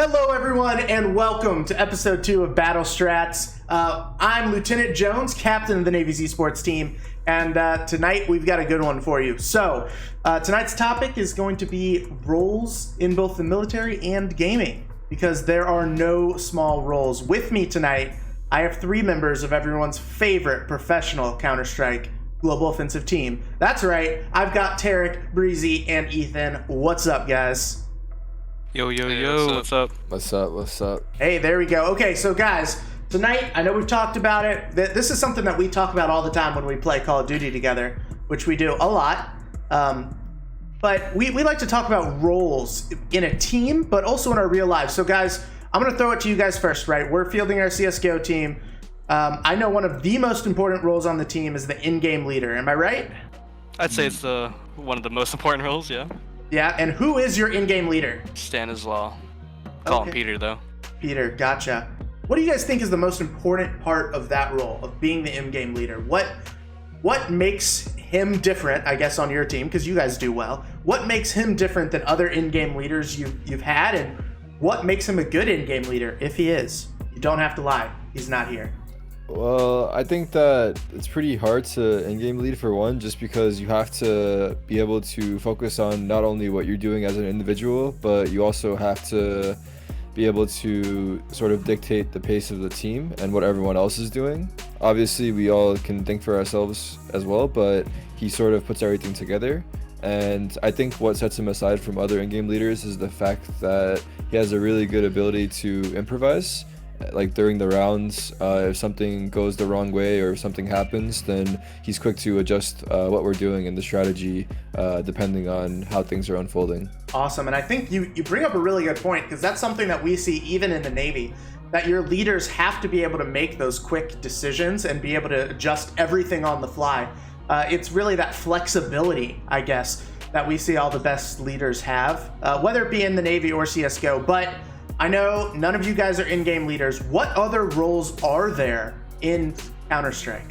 Hello, everyone, and welcome to episode 2 of Battle Strats. I'm Lieutenant Jones, captain of the Navy's esports team, and tonight we've got a good one for you. So, tonight's topic is going to be roles in both the military and gaming, because there are no small roles. With me tonight, I have 3 members of everyone's favorite professional Counter-Strike global offensive team. That's right, I've got Tarek, Breezy, and Ethan. What's up, guys? Yo, what's up? What's up? Hey, there we go. Okay, so guys, tonight, I know we've talked about it. This is something that we talk about all the time when we play Call of Duty together, which we do a lot. But we like to talk about roles in a team, but also in our real lives. So guys, I'm going to throw it to you guys first, right? We're fielding our CSGO team. I know one of the most important roles on the team is the in-game leader. Am I right? I'd say it's one of the most important roles, yeah. Yeah, and who is your in-game leader? Stanislaw. Call him Peter, though. Peter, gotcha. What do you guys think is the most important part of that role, of being the in-game leader? What makes him different, I guess, on your team, because you guys do well? What makes him different than other in-game leaders you've had, and what makes him a good in-game leader, if he is? You don't have to lie. He's not here. Well, I think that it's pretty hard to in-game lead for one, just because you have to be able to focus on not only what you're doing as an individual, but you also have to be able to sort of dictate the pace of the team and what everyone else is doing. Obviously, we all can think for ourselves as well, but he sort of puts everything together. And I think what sets him aside from other in-game leaders is the fact that he has a really good ability to improvise. Like during the rounds, if something goes the wrong way or if something happens, then he's quick to adjust what we're doing and the strategy depending on how things are unfolding. Awesome, and I think you bring up a really good point, because that's something that we see even in the Navy, that your leaders have to be able to make those quick decisions and be able to adjust everything on the fly. It's really that flexibility, I guess, that we see all the best leaders have, whether it be in the Navy or CSGO, but I know none of you guys are in-game leaders. What other roles are there in Counter-Strike?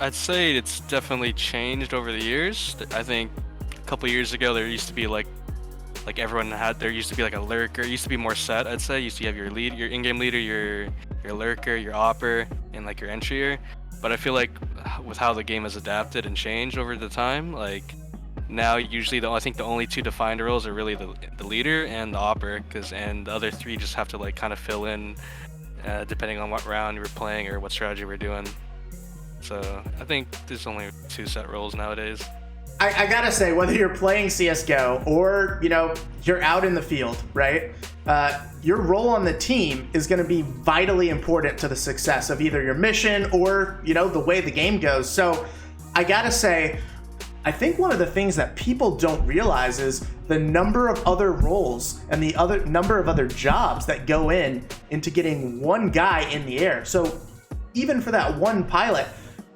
I'd say it's definitely changed over the years. I think a couple years ago there used to be like there used to be like a lurker. It used to be more set, I'd say. You used to have your in-game leader, your lurker, your opper, and like your entryer. But I feel like with how the game has adapted and changed over the time, like now usually I think the only 2 defined roles are really the leader and the opper, and the other 3 just have to like kind of fill in depending on what round you were playing or what strategy we're doing. So I think there's only 2 set roles nowadays. I gotta say, whether you're playing CSGO or you're out in the field, right? Your role on the team is going to be vitally important to the success of either your mission or the way the game goes. So I gotta say, I think one of the things that people don't realize is the number of other roles and the other number of other jobs that go into getting one guy in the air. So even for that one pilot,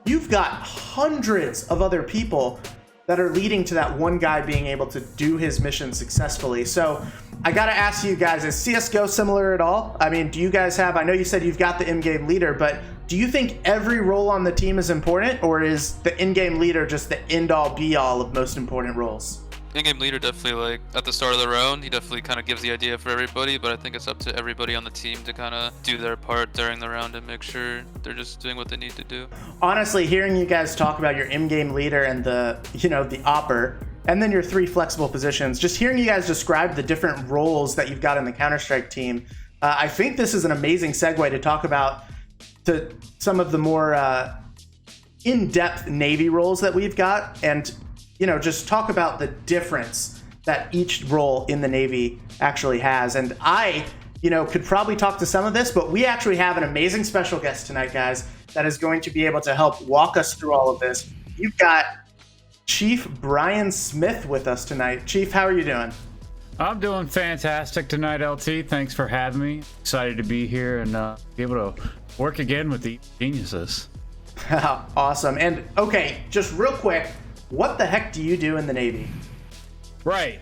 you've got hundreds of other people that are leading to that one guy being able to do his mission successfully. So I gotta ask you guys, is CSGO similar at all? I mean, do you guys have, I know you said you've got the in-game leader, but do you think every role on the team is important, or is the in-game leader just the end-all be-all of most important roles? In-game leader definitely, like at the start of the round, he definitely kind of gives the idea for everybody, but I think it's up to everybody on the team to kind of do their part during the round and make sure they're just doing what they need to do. Honestly, hearing you guys talk about your in-game leader and the opper, and then your 3 flexible positions, just hearing you guys describe the different roles that you've got in the Counter-Strike team, I think this is an amazing segue to talk about to some of the more in-depth Navy roles that we've got, and just talk about the difference that each role in the Navy actually has. And I could probably talk to some of this, but we actually have an amazing special guest tonight, guys, that is going to be able to help walk us through all of this. You've got Chief Brian Smith with us tonight. Chief, how are you doing? I'm doing fantastic tonight, LT. Thanks for having me. Excited to be here and be able to work again with the geniuses. Awesome. And okay, just real quick, what the heck do you do in the Navy? Right.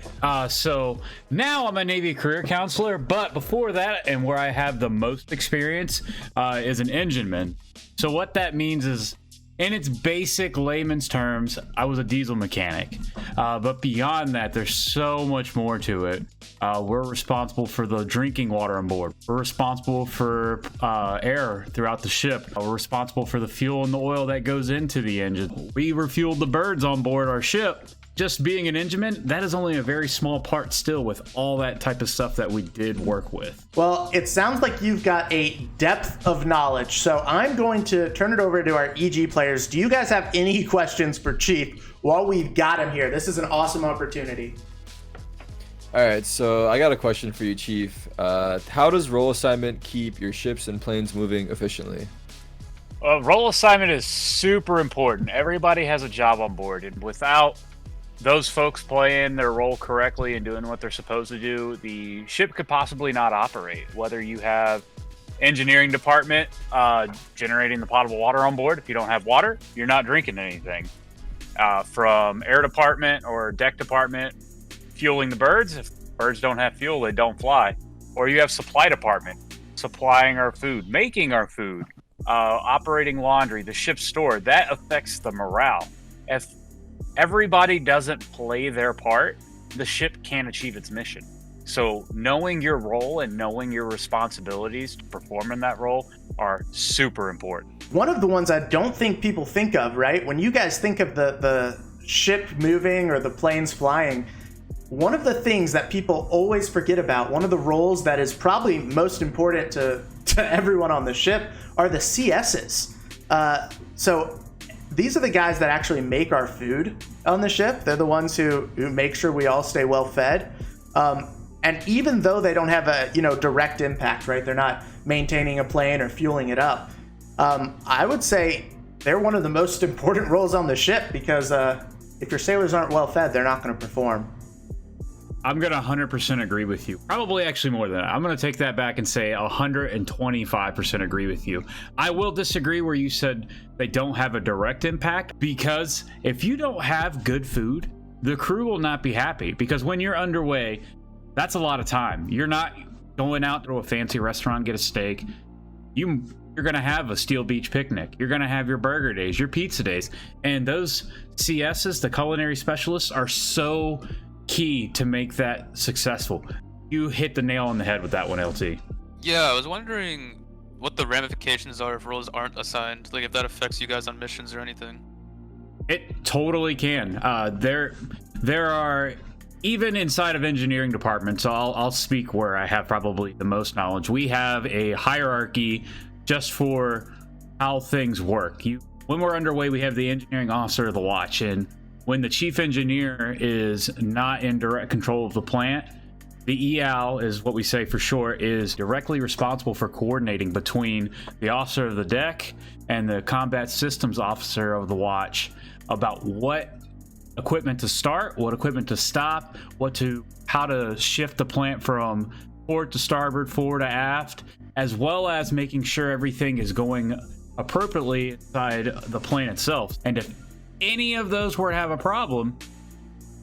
So now I'm a Navy career counselor, but before that, and where I have the most experience, is an engineman. So what that means is in its basic layman's terms, I was a diesel mechanic. But beyond that, there's so much more to it. We're responsible for the drinking water on board. We're responsible for air throughout the ship. We're responsible for the fuel and the oil that goes into the engine. We refueled the birds on board our ship. Just being an engineman, that is only a very small part still with all that type of stuff that we did work with. Well, it sounds like you've got a depth of knowledge, so I'm going to turn it over to our EG players. Do you guys have any questions for Chief while we've got him here? This is an awesome opportunity. All right, so I got a question for you, Chief. How does role assignment keep your ships and planes moving efficiently? Role assignment is super important. Everybody has a job on board, and without those folks playing their role correctly and doing what they're supposed to do, the ship could possibly not operate. Whether you have engineering department generating the potable water on board, if you don't have water, you're not drinking anything. From air department or deck department, fueling the birds. If birds don't have fuel, they don't fly. Or you have supply department, supplying our food, making our food, operating laundry, the ship's store. That affects the morale. If everybody doesn't play their part, the ship can't achieve its mission. So knowing your role and knowing your responsibilities to perform in that role are super important. One of the ones I don't think people think of, right? When you guys think of the ship moving or the planes flying, one of the things that people always forget about, one of the roles that is probably most important to everyone on the ship, are the CSs. So these are the guys that actually make our food on the ship. They're the ones who make sure we all stay well fed. And even though they don't have a direct impact, right? They're not maintaining a plane or fueling it up. I would say they're one of the most important roles on the ship because if your sailors aren't well fed, they're not going to perform. I'm going to 100% agree with you. Probably actually more than that. I'm going to take that back and say 125% agree with you. I will disagree where you said they don't have a direct impact, because if you don't have good food, the crew will not be happy, because when you're underway, that's a lot of time. You're not going out to a fancy restaurant, get a steak. You're going to have a Steel Beach picnic. You're going to have your burger days, your pizza days. And those CSs, the culinary specialists, are so key to make that successful. You hit the nail on the head with that one, LT. Yeah, I was wondering what the ramifications are if roles aren't assigned. Like if that affects you guys on missions or anything. It totally can. There are, even inside of engineering departments, so I'll speak where I have probably the most knowledge. We have a hierarchy just for how things work. When we're underway, we have the engineering officer of the watch, and when the chief engineer is not in direct control of the plant, the EAL, is what we say for short, is directly responsible for coordinating between the officer of the deck and the combat systems officer of the watch about what equipment to start, what equipment to stop, how to shift the plant from port to starboard, forward to aft, as well as making sure everything is going appropriately inside the plane itself. And if any of those were to have a problem,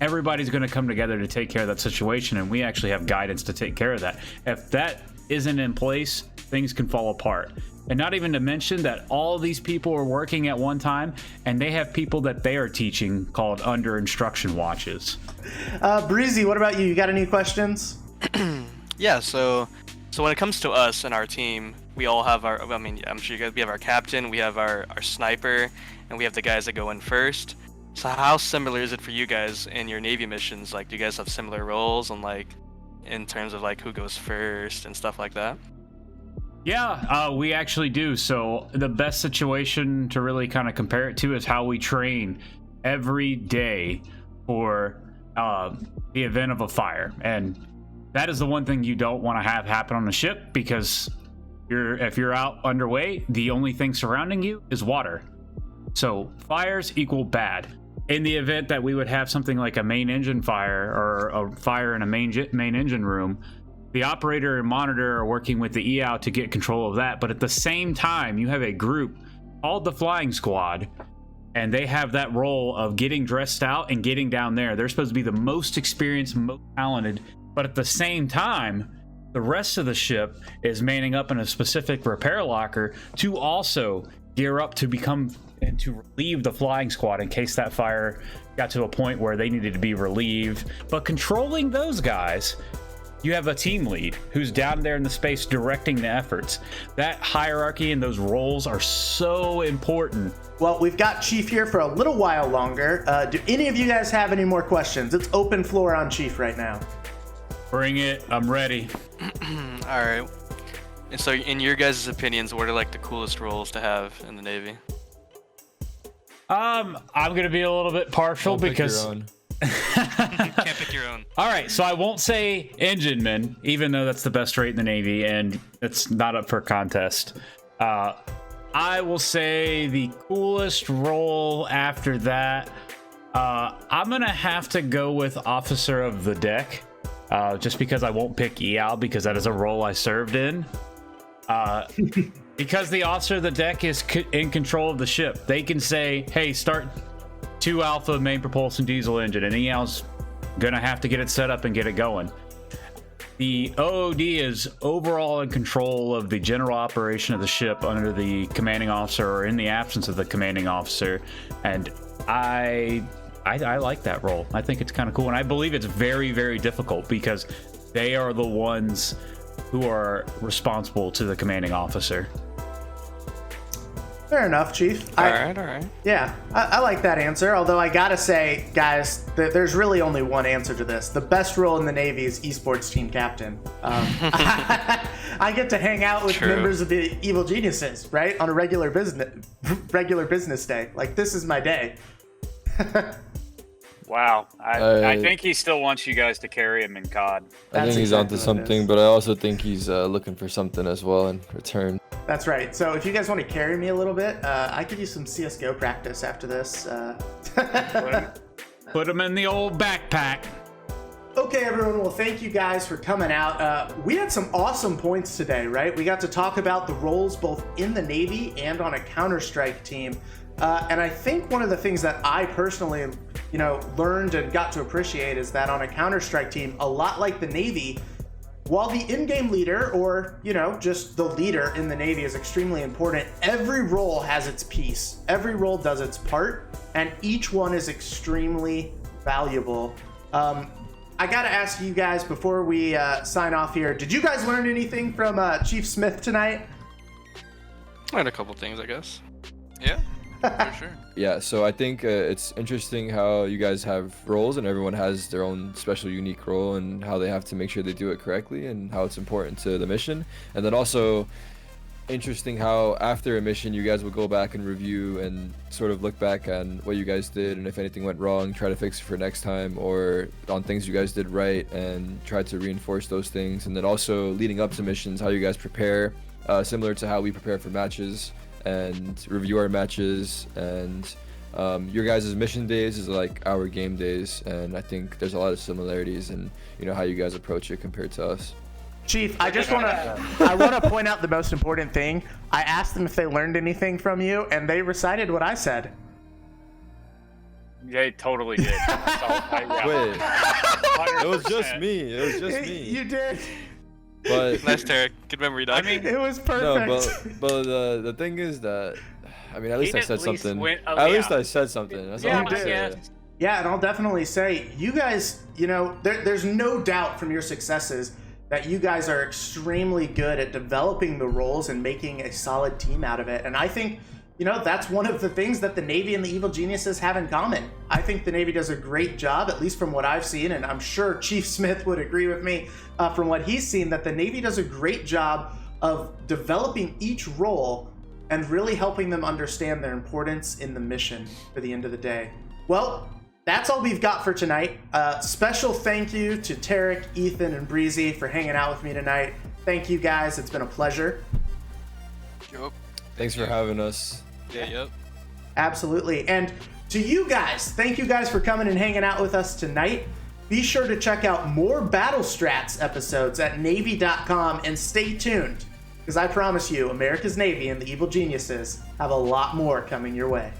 everybody's going to come together to take care of that situation, and we actually have guidance to take care of that. If that isn't in place, things can fall apart. And not even to mention that all these people are working at one time, and they have people that they are teaching called under instruction watches. Breezy, what about you? You got any questions? Yeah, so when it comes to us and our team, we all have I'm sure you guys, we have our captain, we have our sniper, and we have the guys that go in first. So how similar is it for you guys in your Navy missions? Like, do you guys have similar roles and like in terms of like who goes first and stuff like that? Yeah, we actually do. So the best situation to really kind of compare it to is how we train every day for the event of a fire. And that is the one thing you don't want to have happen on a ship, because if you're out underway, the only thing surrounding you is water. So fires equal bad. In the event that we would have something like a main engine fire or a fire in a main engine room, the operator and monitor are working with the EAL to get control of that. But at the same time, you have a group called the flying squad, and they have that role of getting dressed out and getting down there. They're supposed to be the most experienced, most talented, but at the same time, the rest of the ship is manning up in a specific repair locker to also gear up to become and to relieve the flying squad in case that fire got to a point where they needed to be relieved. But controlling those guys, you have a team lead who's down there in the space directing the efforts. That hierarchy and those roles are so important. Well, we've got Chief here for a little while longer. Do any of you guys have any more questions? It's open floor on Chief right now. Bring it. I'm ready. All right. And so, in your guys' opinions, what are like the coolest roles to have in the Navy? I'm gonna be a little bit partial Don't pick your because. own. Can't pick your own. All right, so I won't say engineman, even though that's the best rate in the Navy, and it's not up for contest. I will say the coolest role after that. I'm gonna have to go with officer of the deck, just because I won't pick EAL because that is a role I served in. Because the officer of the deck is in control of the ship, they can say, "Hey, start 2 alpha main propulsion diesel engine," and EAL's gonna have to get it set up and get it going. The OOD is overall in control of the general operation of the ship under the commanding officer or in the absence of the commanding officer, and I like that role. I think it's kind of cool, and I believe it's very, very difficult because they are the ones who are responsible to the commanding officer. Fair enough, Chief. All right. Yeah, I like that answer. Although I gotta say, guys, there's really only one answer to this. The best role in the Navy is esports team captain. I get to hang out with True. members of the Evil Geniuses, right, on a regular business day. Like, this is my day. Wow. I think he still wants you guys to carry him in COD. I think he's onto something, but I also think he's looking for something as well in return. That's right. So if you guys want to carry me a little bit, I could use some CSGO practice after this. Put them in the old backpack. Okay, everyone. Well, thank you guys for coming out. We had some awesome points today, right? We got to talk about the roles both in the Navy and on a Counter-Strike team. And I think one of the things that I personally, learned and got to appreciate is that on a Counter-Strike team, a lot like the Navy, while the in-game leader or, just the leader in the Navy is extremely important, every role has its piece. Every role does its part, and each one is extremely valuable. I gotta ask you guys before we sign off here, did you guys learn anything from Chief Smith tonight? I had a couple things, I guess. Yeah, for sure. Yeah, so I think it's interesting how you guys have roles and everyone has their own special unique role and how they have to make sure they do it correctly and how it's important to the mission. And then also interesting how after a mission you guys will go back and review and sort of look back on what you guys did and if anything went wrong, try to fix it for next time, or on things you guys did right and try to reinforce those things. And then also leading up to missions, how you guys prepare, similar to how we prepare for matches and review our matches, and your guys' mission days is like our game days, and I think there's a lot of similarities in how you guys approach it compared to us. Chief, I want to point out the most important thing. I asked them if they learned anything from you, and they recited what I said. They totally did. Wait, it was just me. You did. But Nice, Tarek. Good memory, dog. I mean, It was perfect. no, but the thing is that, at least I said something. yeah. At least I said something. That's all Yeah, I'm did. saying. Yeah, and I'll definitely say, you guys, there's no doubt from your successes that you guys are extremely good at developing the roles and making a solid team out of it. And I think, that's one of the things that the Navy and the Evil Geniuses have in common. I think the Navy does a great job, at least from what I've seen, and I'm sure Chief Smith would agree with me from what he's seen, that the Navy does a great job of developing each role and really helping them understand their importance in the mission for the end of the day. Well, that's all we've got for tonight. Special thank you to Tarek, Ethan, and Breezy for hanging out with me tonight. Thank you guys. It's been a pleasure. Yup. Thanks for having us. Yep. Absolutely. And to you guys, thank you guys for coming and hanging out with us tonight. Be sure to check out more Battle Strats episodes at Navy.com and stay tuned, because I promise you, America's Navy and the Evil Geniuses have a lot more coming your way.